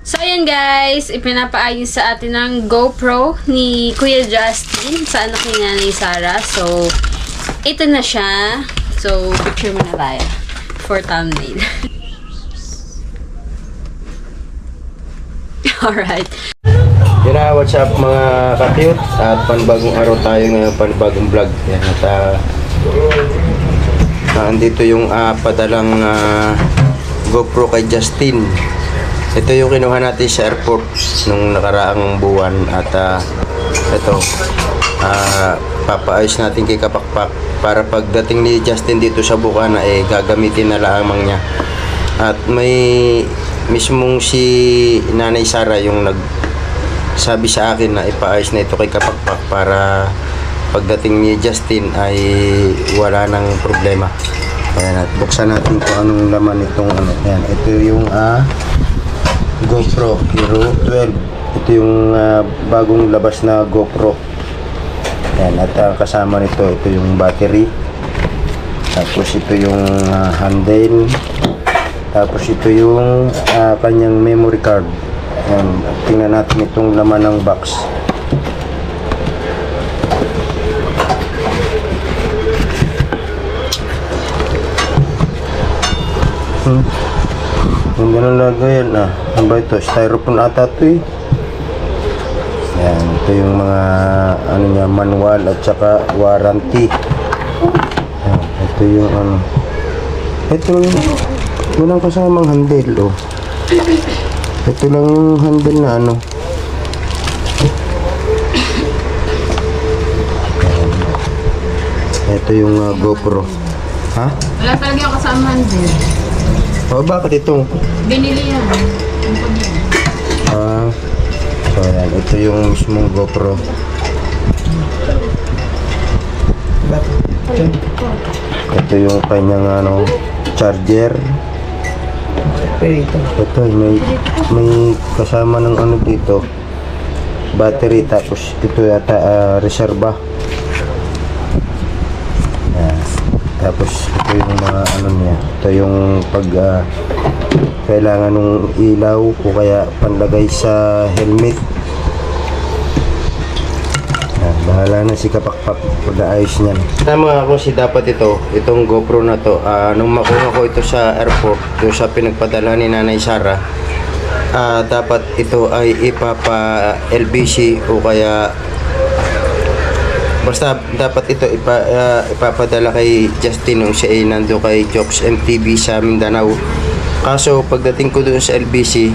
So, ayan guys, ipinapaayos sa atin ng GoPro ni Kuya Justin sa anak ni Nanay Sara. So, ito na siya. So, picture mo na tayo for thumbnail. Alright. Yun what's up mga ka-cute? At panibagong araw tayo ngayon, panibagong vlog. Yan, at andito yung padalang GoPro kay Justin. Ito yung kinuha natin sa airport nung nakaraang buwan. At ito, papaayos natin kay Kapakpak para pagdating ni Justin dito sa Bukana, gagamitin na lamang niya. At may mismong si Nanay Sara yung nagsabi sa akin na ipaayos na ito kay Kapakpak para pagdating ni Justin ay wala nang problema. Ayan, at buksan natin kung anong laman itong ano. Ayan, ito yung GoPro Hero 12. Ito yung bagong labas na GoPro. Ayan, at kasama nito, ito yung battery. Tapos ito yung handle. Tapos ito yung kanyang memory card. Ayan, tingnan natin itong laman ng box. Yung ganun lagayan ano ba ito? Styrofoam ata ito eh. Ayan, ito yung mga ano niya, manual at saka warranty. Ayan, ito yung ano. Ito yung walang kasamang handle Ito lang yung handle na ano. Ayan. Ito yung GoPro. Ha? Wala talaga yung kasama handle. Bakit ito? Binili yan. So ayan, ito yung mismong GoPro. Ito yung kanyang ano, charger. Ito may kasama ng ano dito, battery. Tapos ito yata reserva. Ayan. Tapos ito yung mga ano niya, ito yung pag kailangan ng ilaw o kaya panlagay sa helmet. Bahala na si Kapakpak pag-aayos niyan. Tama ako si dapat itong GoPro na to, nung makuha ko ito sa airport, doon sa pinagpadala ni Nanay Sara, dapat ito ay ipapa LBC o kaya basta dapat ito ipapadala kay Justin nung siya ay nando kay Jokes MTV sa Mindanao. Kaso pagdating ko doon sa LBC,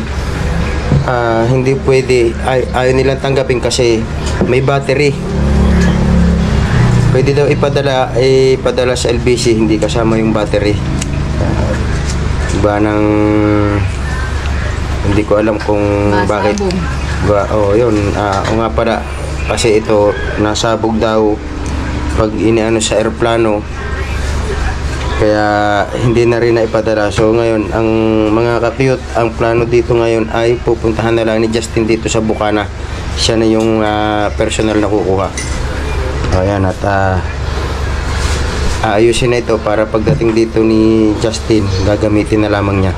hindi pwede, ayaw nilang tanggapin kasi may battery. Pwede daw ipadala sa LBC, hindi kasama yung battery. Iba nang hindi ko alam kung bakit. Yun, o nga pala, kasi ito nasabog daw pag iniano sa eroplano, kaya hindi na rin naipadala. So ngayon, ang mga ka-cute, ang plano dito ngayon ay pupuntahan na lang ni Justin dito sa Bukana. Siya na yung personal na kukuha. Ayan, at aayusin na ito para pagdating dito ni Justin, gagamitin na lamang niya.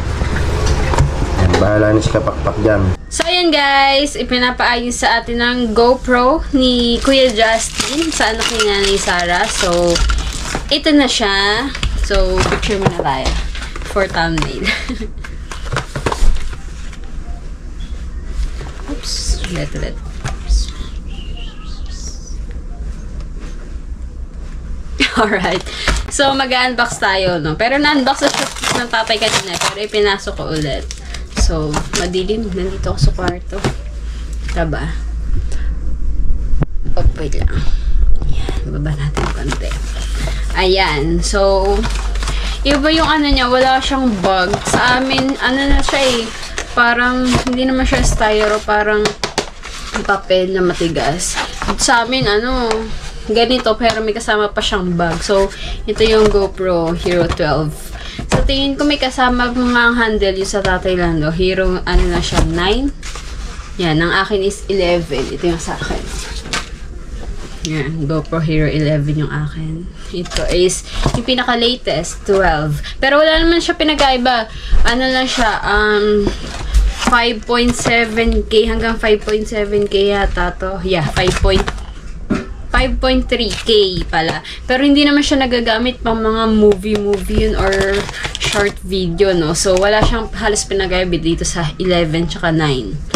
Ayan, bahala na si Kapakpak dyan. So, ayan guys, ipinapaayos sa atin ng GoPro ni Kuya Justin sa anak ni Nanay Sara. So, ito na siya. So, picture mo na tayo for thumbnail. Oops, ulit. Alright. So, mag-unbox tayo, no? Pero na-unbox na siya ng tatay kanina, pero ipinasok ko ulit. So, madilim. Nandito ako sa kwarto. Diba? Wait lang. Ayan. Baba natin konti. Ayan. So, iba yung ano niya. Wala siyang bug. Sa amin, ano na siya parang, hindi naman siya styro. Parang papel na matigas. Sa amin, ganito. Pero may kasama pa siyang bug. So, ito yung GoPro Hero 12. Sa tingin ko may kasama mga handle yung sa Tatay Lando. Hero, na siya, 9. Yan, ang akin is 11. Ito yung sa akin. Yan, GoPro Hero 11 yung akin. Ito is yung pinaka-latest, 12. Pero wala naman siya pinagkaiba. Ano lang siya, 5.7k hanggang 5.7k yata to. Yeah, 5.3k pala. Pero hindi naman siya nagagamit pang mga movie yun or short video, no? So, wala siyang halos pinagamit dito sa 11 tsaka 9.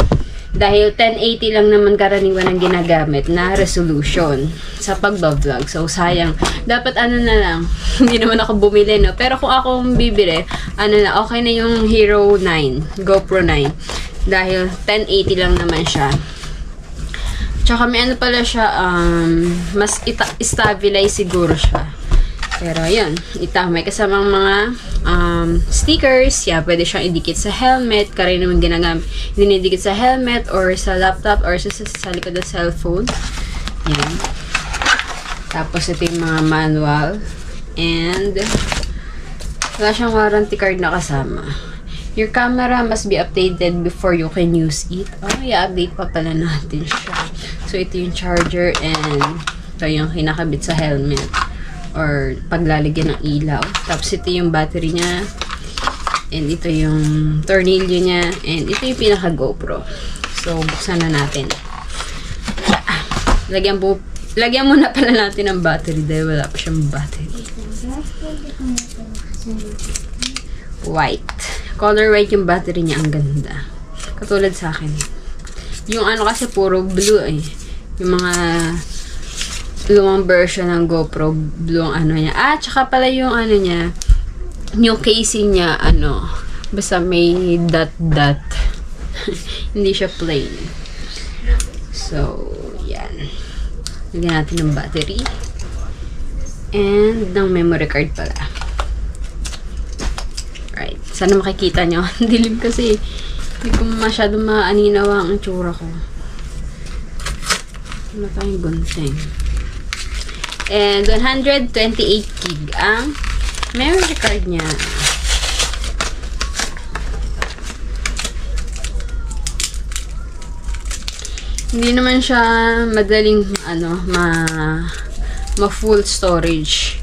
Dahil 1080 lang naman karaniwan ang ginagamit na resolution sa pag-vlog. So, sayang. Dapat ano na lang, hindi naman ako bumili, no? Pero kung ako bibili, ano na, okay na yung Hero 9, GoPro 9. Dahil 1080 lang naman siya. Tsaka may ano pala siya, mas stabilize siguro siya. Pero yun, may kasamang mga stickers. Yeah, pwede siyang idikit sa helmet. Karamihan naman ginagamit, dinidikit sa helmet or sa laptop or sa likod ng cellphone. Yan. Tapos ito yung mga manual. And wala siyang warranty card na kasama. Your camera must be updated before you can use it. Oh, i-update pa pala natin siya. So, ito yung charger and ito yung kinakabit sa helmet or paglalagyan ng ilaw. Tapos, ito yung battery niya. And ito yung tornilyo niya. And ito yung pinaka-GoPro. So, buksan na natin. Lagyan muna pala natin ng battery dahil wala pa siyang battery. White. Color white yung battery niya. Ang ganda. Katulad sa akin. Yung ano kasi puro blue eh. Yung mga lumang version ng GoPro, blue ang ano niya. Tsaka pala yung ano niya, yung casing niya, basta may dot. Hindi siya plain. So, yan. Lagyan natin ng battery. And, ng memory card pala. Right. Sana makikita nyo. Dilim kasi. Hindi ko masyadong maaninawa ang itsura ko. Ano tayong gunting. And 128 gig ang memory card niya. Hindi naman siya madaling ma-full storage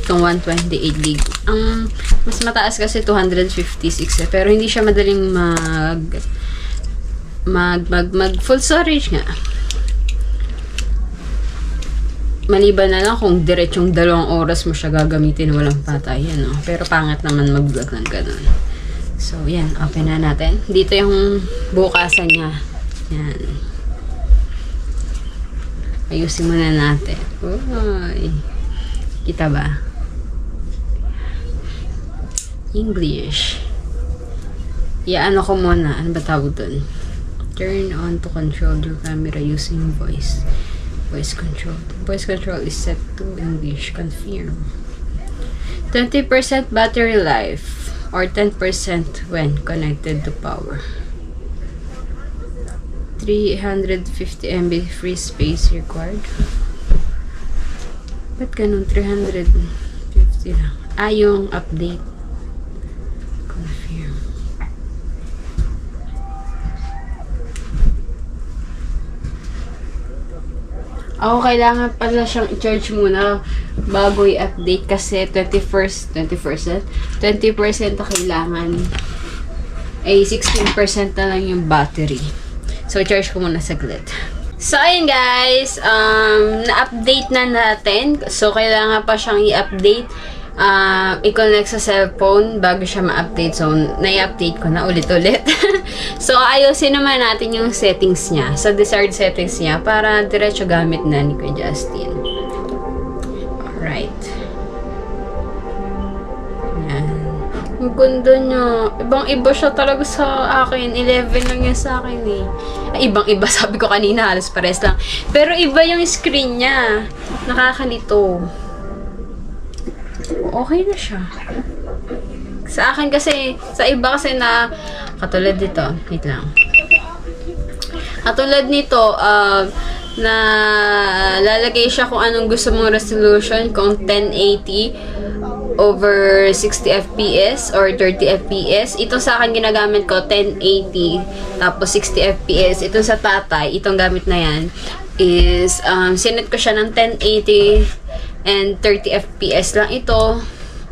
itong 128 gig. Ang mas mataas kasi 256 pero hindi siya madaling mag full storage nga. Maliban na lang kung diretsong 2 oras mo siya gagamitin walang patay, no? Pero pangit naman mag-vlog ng ganun. So, yan. Open na natin. Dito yung bukasan niya. Yan. Ayusin muna natin. Uy. Kita ba? English. Ano ko muna. Ano ba tawag dun? Turn on to control your camera using voice. Voice control. Voice control is set to English. Confirm. 20% battery life or 10% when connected to power. 350 MB free space required. Ba't ganun? 350 lang. Yung update. Confirm. Kailangan pala siyang i-charge muna bago i-update kasi 20% na kailangan ay 16% na lang yung battery. So, i-charge ko muna saglit. So, ayun guys, na-update na natin. So, kailangan pa siyang i-update. I-connect sa cellphone bago siya ma-update. So, na-i-update ko na ulit-ulit. So, ayusin naman natin yung settings niya. Sa desired settings niya para diretso gamit na ni Kuya Justin. Alright. Yan. Ang ganda niya. Ibang-iba siya talaga sa akin. 11 lang yan sa akin eh. Ibang-iba sabi ko kanina. Halos pares lang. Pero iba yung screen niya. Nakakalito. Okay na siya. Sa akin kasi, sa iba kasi na, katulad dito, wait lang. Katulad nito, na lalagay siya kung anong gusto mong resolution, kung 1080 over 60 FPS or 30 FPS. Ito sa akin ginagamit ko 1080 tapos 60 FPS. Ito sa tatay, itong gamit na yan is sinet ko siya ng 1080 and 30 FPS lang ito.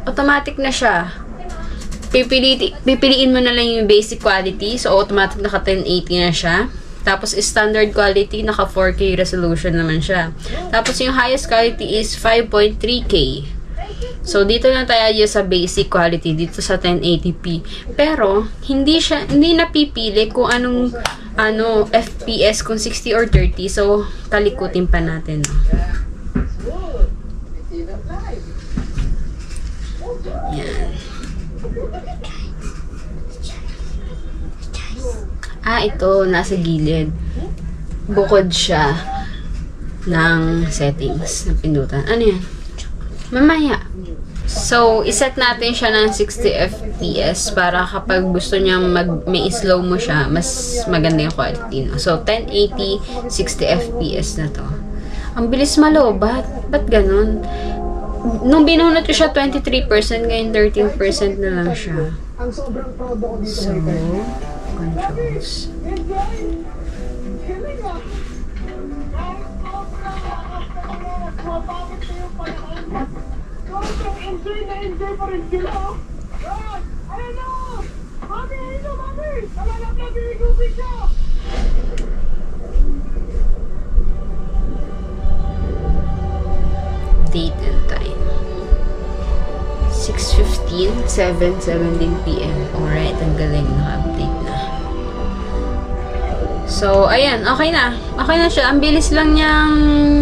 Automatic na siya. pipiliin mo na lang yung basic quality. So, automatic naka 1080 na siya. Tapos, standard quality, naka 4K resolution naman siya. Tapos, yung highest quality is 5.3K. So, dito lang tayo sa basic quality, dito sa 1080p. Pero, hindi napipili kung anong FPS, kung 60 or 30. So, talikutin pa natin. No? Yan. Ito, nasa gilid. Bukod siya ng settings na pindutan. Ano yan? Mamaya. So, iset natin siya ng 60 FPS para kapag gusto niya may slow mo siya, mas maganda yung quality. No? So, 1080, 60 FPS na to. Ang bilis malobat. Ba't ganun? Nung binunot ko siya 23%, ngayon 13% na lang siya. So, controls. Enjoy na enjoy pa rin sila. Ayun na! Mami, ayun na, mami! Alalap na, binigubig siya! Date and time. 6:15, 7:17 PM. Alright, ang galing, naka-update na. So, ayan, okay na. Okay na siya. Ang bilis lang niyang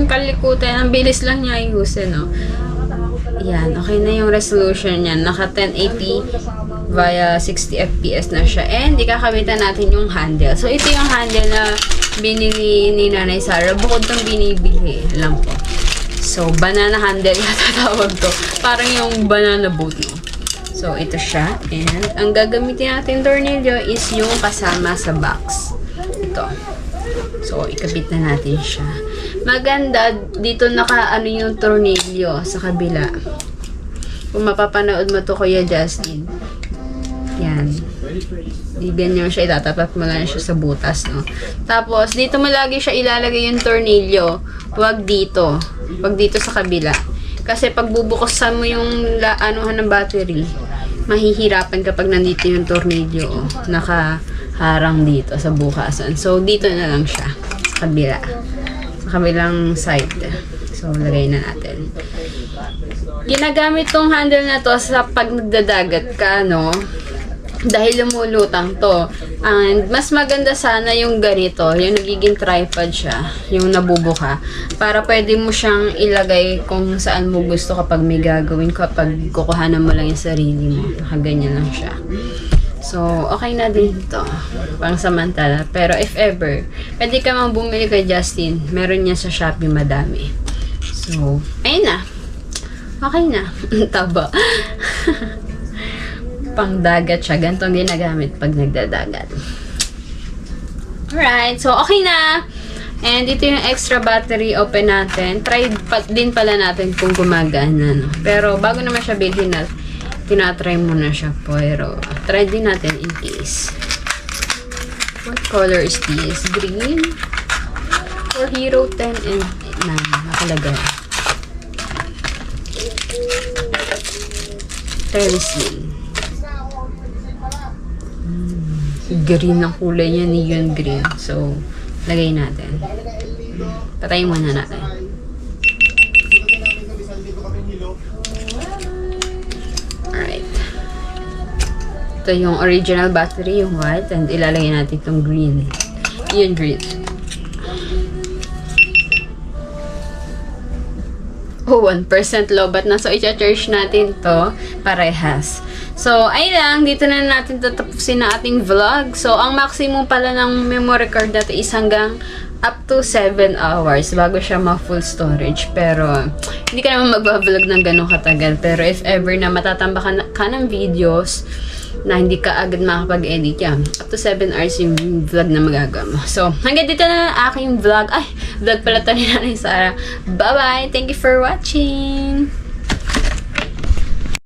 kalikutin. Ang bilis lang niya ayusin, no? Ayan, okay na yung resolution niya. Naka 1080 via 60 FPS na siya. And, ikakamitan natin yung handle. So, ito yung handle na binili ni Nanay Sarah. Bukod tong binibili. Alam ko. So, banana handle yata tawag to. Parang yung banana boat, no? So, ito siya. And, ang gagamitin natin tornilyo is yung kasama sa box. Ito. So, ikabit na natin siya. Maganda, dito naka-ano yung tornilyo sa kabila. Kung mapapanood mo to, Kuya Justin. Yan. Di ganyan siya, itatapat mo lang siya sa butas, no? Tapos, dito mo lagi siya ilalagay yung tornilyo. Huwag dito. Huwag dito sa kabila. Kasi pag bubukasan mo yung anuhan ng battery, mahihirapan kapag nandito yung tornilyo. Oh. Nakaharang dito sa bukasan. So, dito na lang siya. Sa kabila. Sa kabilang side. So, lagay na natin. Ginagamit tong handle na to sa pag nagdadagat ka, no? Dahil lumulutang to. And mas maganda sana yung ganito, yung nagiging tripod siya, yung nabubuka, para pwede mo siyang ilagay kung saan mo gusto kapag may gagawin, kapag kukuhanan mo lang yung sarili mo. Nakaganyan lang siya. So, okay na din ito. Pang samantala. Pero if ever, pwede ka mang bumili kay Justin. Meron niya sa Shopee madami. So, ayun na. Okay na. Taba. Pang dagat siya. Ganito ang ginagamit pag nagdadagat. Alright. So, okay na. And ito yung extra battery. Open natin. Try din pala natin kung gumagana. No? Pero bago naman siya bilhin na, tinatry muna siya. Pero, try din natin in case. What color is this? Green? For Hero 10 and 9. Nakalagay. Terrasin. Green ang kulay niya, neon green. So, lagay natin. Patayin muna natin. Alright. Ito yung original battery, yung white. And ilalagay natin itong green. Neon green. Oh, 1% lobat na. So, i-charge natin to parehas. So, ayun lang. Dito na natin tatapusin na ating vlog. So, ang maximum pala ng memory card natin is hanggang up to 7 hours bago siya ma-full storage. Pero, hindi ka naman magbablog ng ganun katagal. Pero, if ever na matatamba ka ng videos na hindi ka agad makapag-edit yan, up to 7 hours yung vlog na magagawa mo. So, hanggang dito na ang aking vlog. Ay, vlog pala to ni Nanay Sarah. Bye-bye! Thank you for watching!